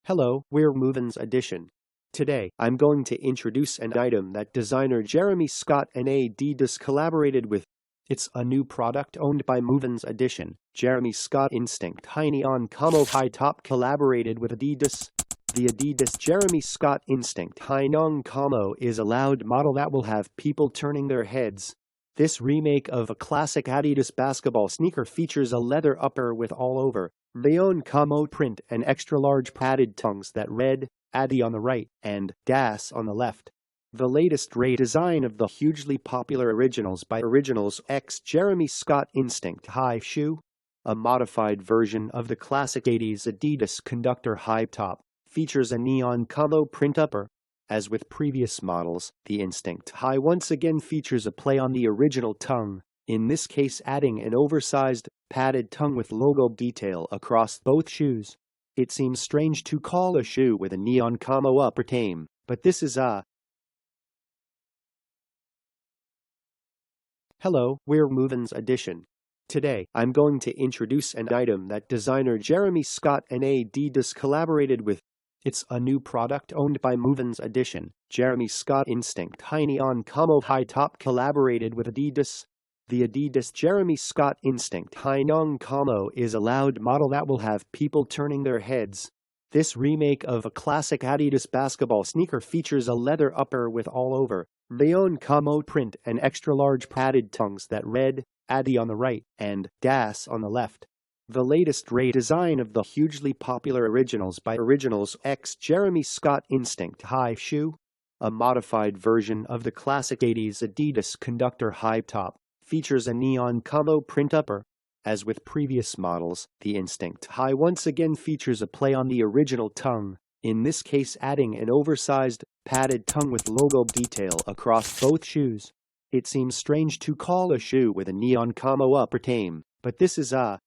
Hello, we're MovinsEdition. Today, I'm going to introduce an item that designer Jere미s캇 and Adidas collaborated with. It's a new product owned by MovinsEdition. Jeremi스캇 Instinct High Neon Camo High Top collaborated with Adidas. The Adidas Jeremis캇 Instinct High Neon Camo is a loud model that will have people turning their heads. This remake of a classic Adidas basketball sneaker features a leather upper with all-over neon camo print and extra-large padded tongues that read Adi on the right and Das on the left. The latest redesign of the hugely popular Originals by Originals X Jeremis캇 Instinct High shoe, a modified version of the classic 80s Adidas Conductor high top, features a neon camo print upper. As with previous models, the Instinct High once again features a play on the original tongue, in this case adding an oversized, padded tongue with logo detail across both shoes. It seems strange to call a shoe with a neon camo upper tame, but this is a... Hello, we're MovinsEdition. Today, I'm going to introduce an item that designer Jeremis캇 and Adidas collaborated with. It's a new product owned by MovinsEdition. Jeremis캇 Instinct High Neon Camo High Top collaborated with Adidas. The Adidas Jeremis캇 Instinct High Neon Camo is a loud model that will have people turning their heads. This remake of a classic Adidas basketball sneaker features a leather upper with all-over neon camo print and extra-large padded tongues that read Adi on the right and Das on the left. The latest redesign of the hugely popular Originals by Originals X Jeremis캇 Instinct High shoe, a modified version of the classic 80s Adidas Conductor high top, features a neon camo print upper. As with previous models, the Instinct High once again features a play on the original tongue, in this case adding an oversized, padded tongue with logo detail across both shoes. It seems strange to call a shoe with a neon camo upper tame, but this is a